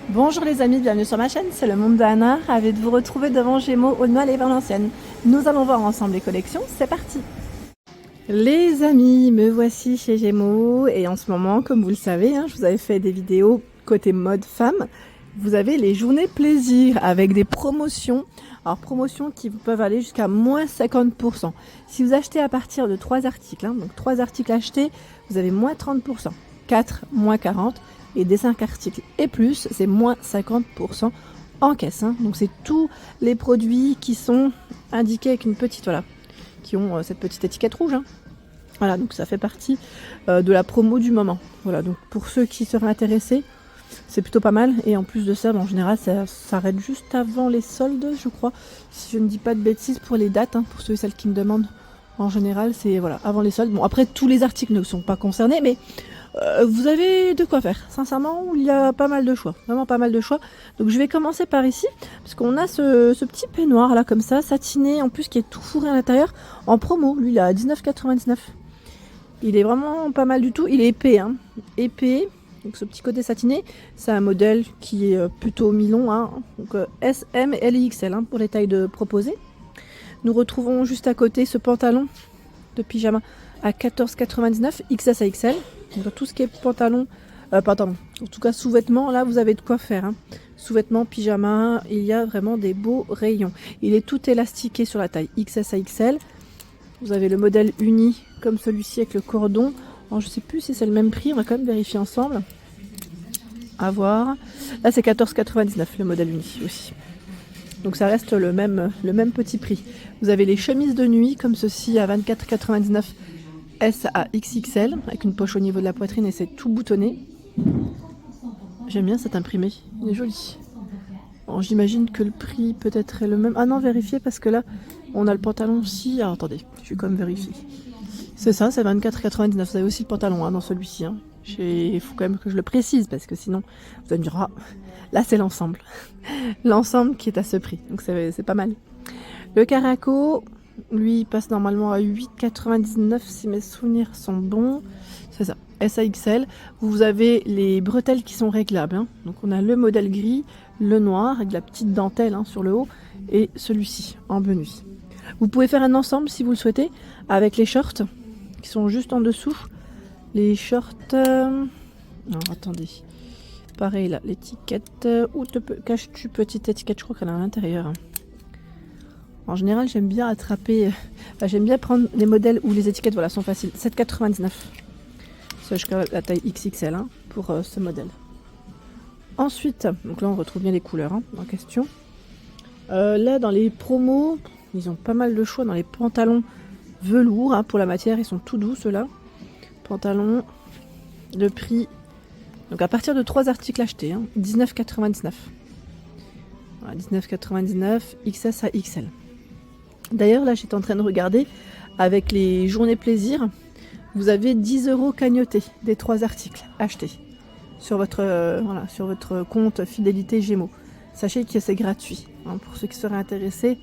Bonjour les amis, bienvenue sur ma chaîne, c'est le monde d'Anna, ravi de vous retrouver devant Gémeaux, Aulnoy et Valenciennes. Nous allons voir ensemble les collections, c'est parti. Les amis, me voici chez Gémeaux et en ce moment, comme vous le savez, je vous avais fait des vidéos côté mode femme. Vous avez les journées plaisir avec des promotions. Alors promotions qui peuvent aller jusqu'à moins 50%. Si vous achetez à partir de 3 articles, donc 3 articles achetés, vous avez moins 30%. 4, moins 40%. Et des 5 articles et plus, c'est moins 50% en caisse. Donc c'est tous les produits qui sont indiqués avec une petite, voilà, qui ont cette petite étiquette rouge. Voilà, donc ça fait partie de la promo du moment. Voilà, donc pour ceux qui seraient intéressés, c'est plutôt pas mal. Et en plus de ça, en général, ça s'arrête juste avant les soldes, je crois. Si je ne dis pas de bêtises pour les dates, pour ceux et celles qui me demandent. En général, c'est voilà, avant les soldes. Bon, après, tous les articles ne sont pas concernés, mais vous avez de quoi faire. Sincèrement, il y a pas mal de choix. Vraiment pas mal de choix. Donc je vais commencer par ici, parce qu'on a ce petit peignoir là, comme ça, satiné, en plus qui est tout fourré à l'intérieur, en promo. Lui, il est à 19,99 €. Il est vraiment pas mal du tout. Il est épais, épais. Donc ce petit côté satiné, c'est un modèle qui est plutôt mi-long. Donc S, M, L et XL pour les tailles proposées. Nous retrouvons juste à côté ce pantalon de pyjama à 14,99 € XS à XL. Donc dans tout ce qui est pantalon, pardon, en tout cas sous-vêtements, là vous avez de quoi faire. Sous-vêtements, pyjama, il y a vraiment des beaux rayons. Il est tout élastiqué sur la taille XS à XL. Vous avez le modèle uni comme celui-ci avec le cordon. Alors, je ne sais plus si c'est le même prix, on va quand même vérifier ensemble. À voir. Là c'est 14,99 € le modèle uni aussi. Donc ça reste le même petit prix. Vous avez les chemises de nuit comme ceci à 24,99 € S à XXL avec une poche au niveau de la poitrine et c'est tout boutonné. J'aime bien cet imprimé, il est joli. Bon, j'imagine que le prix peut-être est le même. Ah non, vérifiez parce que là on a le pantalon aussi. Alors attendez, je vais quand même vérifier. C'est ça, c'est 24,99 €. Vous avez aussi le pantalon dans celui-ci. Il faut quand même que je le précise parce que sinon vous allez me dire là c'est l'ensemble. L'ensemble qui est à ce prix. Donc c'est pas mal. Le caraco, lui, il passe normalement à 8,99 € si mes souvenirs sont bons. C'est ça, SAXL. Vous avez les bretelles qui sont réglables. Donc on a le modèle gris, le noir avec la petite dentelle sur le haut et celui-ci en bleu nuit. Vous pouvez faire un ensemble si vous le souhaitez avec les shorts qui sont juste en dessous. Les shorts... Alors attendez. Pareil là, l'étiquette. Où caches-tu petite étiquette? Je crois qu'elle est à l'intérieur. En général, j'aime bien attraper... j'aime bien prendre les modèles où les étiquettes sont faciles. 7,99 €. C'est jusqu'à la taille XXL pour ce modèle. Ensuite, donc là on retrouve bien les couleurs en question. Là dans les promos, ils ont pas mal de choix dans les pantalons velours. Pour la matière, ils sont tout doux ceux-là. Pantalon, le prix... Donc à partir de 3 articles achetés, 19,99 €. Voilà, 19,99 € XS à XL. D'ailleurs, là, j'étais en train de regarder avec les journées plaisir. Vous avez 10 € cagnotés des 3 articles achetés sur votre compte fidélité Gémeaux. Sachez que c'est gratuit. Pour ceux qui seraient intéressés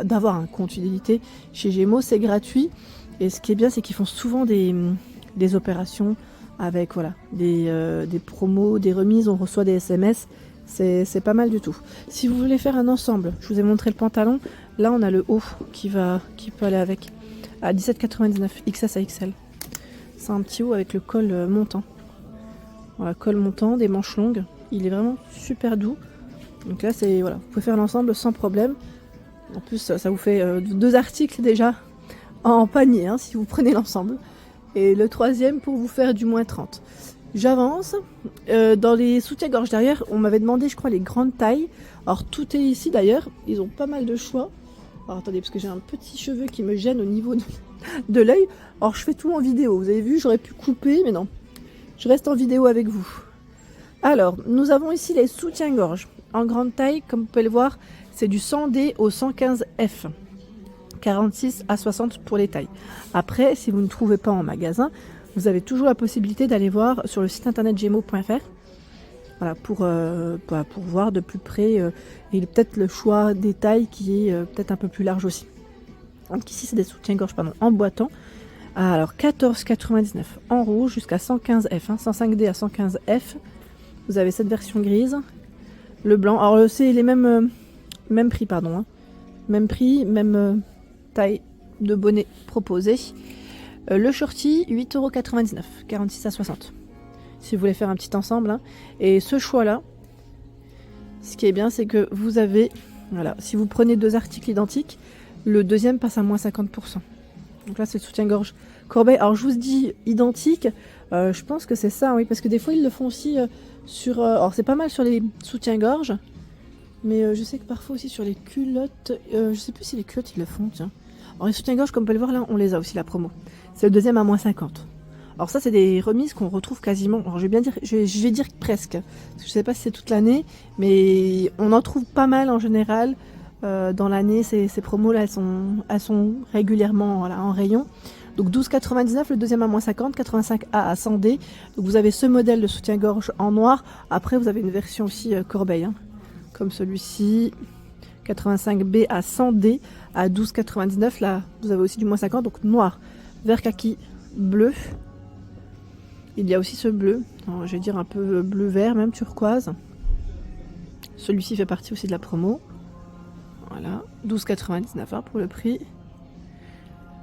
d'avoir un compte fidélité chez Gémeaux, c'est gratuit. Et ce qui est bien, c'est qu'ils font souvent des opérations avec des promos, des remises. On reçoit des SMS. C'est pas mal du tout. Si vous voulez faire un ensemble, je vous ai montré le pantalon. Là, on a le haut qui peut aller avec à 17,99 € XS à XL. C'est un petit haut avec le col montant. Voilà, col montant, des manches longues. Il est vraiment super doux. Donc là, vous pouvez faire l'ensemble sans problème. En plus, ça vous fait 2 articles déjà en panier si vous prenez l'ensemble. Et le troisième pour vous faire du moins 30. J'avance. Dans les soutiens-gorge derrière, on m'avait demandé, je crois, les grandes tailles. Alors, tout est ici d'ailleurs. Ils ont pas mal de choix. Alors, attendez, parce que j'ai un petit cheveu qui me gêne au niveau de l'œil. Alors, je fais tout en vidéo. Vous avez vu, j'aurais pu couper, mais non. Je reste en vidéo avec vous. Alors, nous avons ici les soutiens-gorge. En grande taille, comme vous pouvez le voir, c'est du 100D au 115F. 46 à 60 pour les tailles. Après, si vous ne trouvez pas en magasin, vous avez toujours la possibilité d'aller voir sur le site internet gémeaux.fr. Voilà, pour voir de plus près et peut-être le choix des tailles qui est peut-être un peu plus large aussi. Donc ici, c'est des soutiens-gorge en boitant. Alors 14,99 € en rouge jusqu'à 115F, 105D à 115F. Vous avez cette version grise. Le blanc. Alors c'est les mêmes prix, pardon. Hein. Même prix, même taille de bonnet proposé. Le shorty, 8,99 €, 46 à 60. Si vous voulez faire un petit ensemble. Hein. Et ce choix-là, ce qui est bien, c'est que vous avez... Voilà, si vous prenez 2 articles identiques, le deuxième passe à moins 50%. Donc là, c'est le soutien-gorge Corbeil. Alors, je vous dis identique. Je pense que c'est ça, oui, parce que des fois, ils le font aussi sur... alors, c'est pas mal sur les soutiens-gorge, mais je sais que parfois aussi sur les culottes... je sais plus si les culottes, ils le font, tiens. Alors, les soutiens-gorge, comme on peut le voir là, on les a aussi, la promo. C'est le deuxième à moins 50. Alors ça, c'est des remises qu'on retrouve quasiment... Alors, je vais dire presque. Parce que je sais pas si c'est toute l'année, mais on en trouve pas mal en général. Dans l'année, ces promos-là, elles sont régulièrement voilà, en rayon. Donc 12,99, le deuxième à moins 50, 85A à 100D. Donc vous avez ce modèle de soutien-gorge en noir. Après, vous avez une version aussi Corbeil, hein, comme celui-ci. 85B à 100D à 12,99. Là, vous avez aussi du moins 50, donc noir, vert kaki, bleu. Il y a aussi ce bleu, alors, je vais dire un peu bleu-vert, même turquoise. Celui-ci fait partie aussi de la promo. Voilà, 12,99 € pour le prix.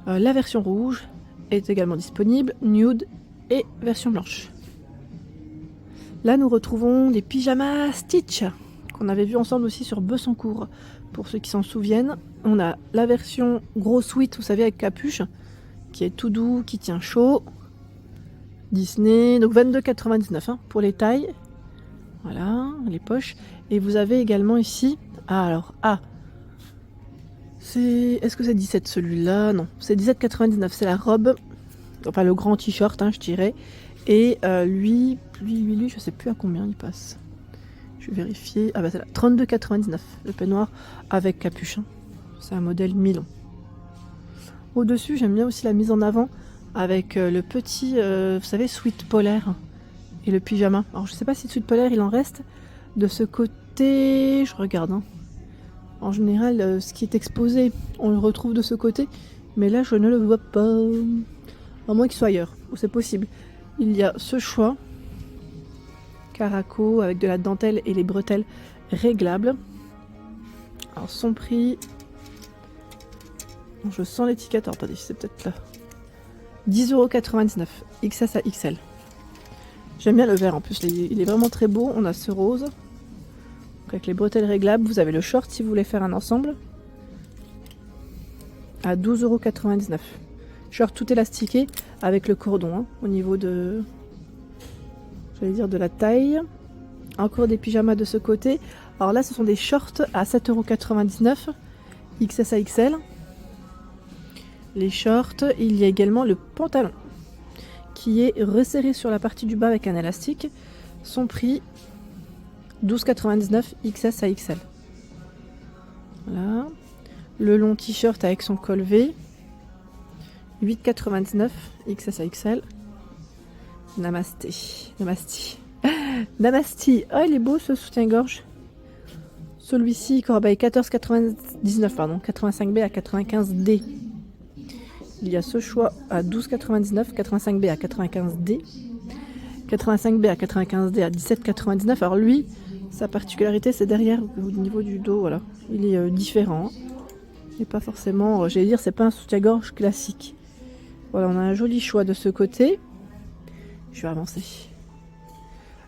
La version rouge est également disponible, nude et version blanche. Là, nous retrouvons les pyjamas Stitch, qu'on avait vu ensemble aussi sur Bessancourt. Pour ceux qui s'en souviennent, on a la version gros sweat, vous savez, avec capuche, qui est tout doux, qui tient chaud. Disney, donc 22,99 € hein, pour les tailles. Voilà, les poches. Et vous avez également ici... Ah, alors, est-ce que c'est 17 celui-là? Non, c'est 17,99 €, c'est la robe. Enfin, le grand t-shirt, hein, je dirais. Et lui, je sais plus à combien il passe. Je vais vérifier. Ah bah c'est là, 32,99 €, le peignoir avec capuche. Hein. C'est un modèle Milan. Au-dessus, j'aime bien aussi la mise en avant avec le petit, vous savez, sweat polaire et le pyjama. Alors, je sais pas si le sweat polaire, il en reste. De ce côté, je regarde. Hein. En général, ce qui est exposé, on le retrouve de ce côté. Mais là, je ne le vois pas. À moins qu'il soit ailleurs, où c'est possible. Il y a ce choix. Caraco avec de la dentelle et les bretelles réglables. Alors, son prix... Je sens l'étiquette. Alors, attendez, c'est peut-être là. 10,99 €, XS à XL. J'aime bien le vert en plus, il est vraiment très beau. On a ce rose. Donc avec les bretelles réglables, vous avez le short si vous voulez faire un ensemble. À 12,99 €. Short tout élastiqué avec le cordon hein, au niveau de... J'allais dire de la taille. Encore des pyjamas de ce côté. Alors là, ce sont des shorts à 7,99 €, XS à XL. Les shorts, il y a également le pantalon qui est resserré sur la partie du bas avec un élastique. Son prix 12,99 € XS à XL. Voilà. Le long t-shirt avec son col V 8,99 € XS à XL. Namasté. Namasté. Oh, il est beau ce soutien-gorge. Celui-ci, Corbeil 14,99 pardon, 85B à 95D. Il y a ce choix à 12,99, 85B à 95D, 85B à 95D à 17,99. Alors lui, sa particularité, c'est derrière, au niveau du dos, voilà. Il est différent. Il n'est pas forcément, j'allais dire, c'est pas un soutien-gorge classique. Voilà, on a un joli choix de ce côté. Je vais avancer.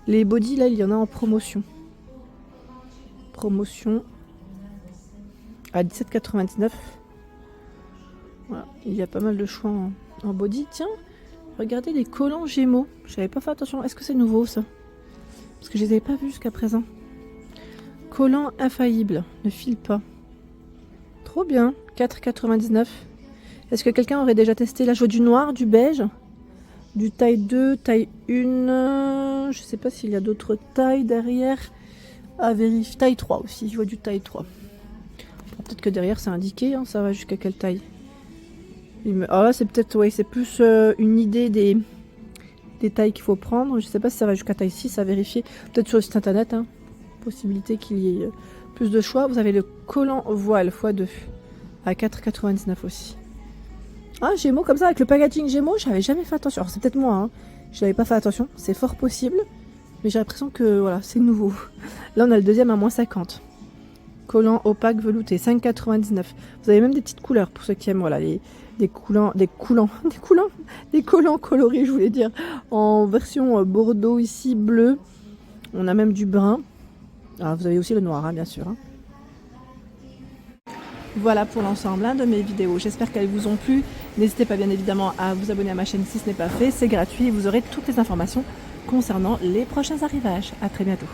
Les bodys, là, il y en a en promotion. Promotion à 17,99 €. Voilà, il y a pas mal de choix en body. Tiens, regardez les collants Gémeaux. J'avais pas fait attention. Est-ce que c'est nouveau ça? Parce que je les avais pas vus jusqu'à présent. Collants infaillibles, ne file pas. Trop bien, 4,99 €. Est-ce que quelqu'un aurait déjà testé? Là, je vois du noir, du beige, du taille 2, taille 1. Je sais pas s'il y a d'autres tailles derrière. À vérifier. Taille 3 aussi, je vois du taille 3. Bon, peut-être que derrière c'est indiqué, hein, ça va jusqu'à quelle taille? Ah là c'est peut-être, ouais, c'est plus une idée des tailles qu'il faut prendre. Je sais pas si ça va jusqu'à taille 6 à vérifier. Peut-être sur le site internet, hein. Possibilité qu'il y ait plus de choix. Vous avez le collant voile x2 à 4,99 € aussi. Ah, Gémeaux comme ça, avec le packaging Gémeaux, j'avais jamais fait attention. Alors c'est peut-être moi, hein. Je n'avais pas fait attention, c'est fort possible. Mais j'ai l'impression que voilà, c'est nouveau. Là, on a le deuxième à -50. Collant opaque velouté, 5,99. Vous avez même des petites couleurs pour ceux qui aiment voilà, des collants colorés, je voulais dire, en version bordeaux ici, bleu. On a même du brun. Ah, vous avez aussi le noir, hein, bien sûr. Hein. Voilà pour l'ensemble de mes vidéos. J'espère qu'elles vous ont plu. N'hésitez pas bien évidemment à vous abonner à ma chaîne si ce n'est pas fait. C'est gratuit et vous aurez toutes les informations concernant les prochains arrivages. À très bientôt.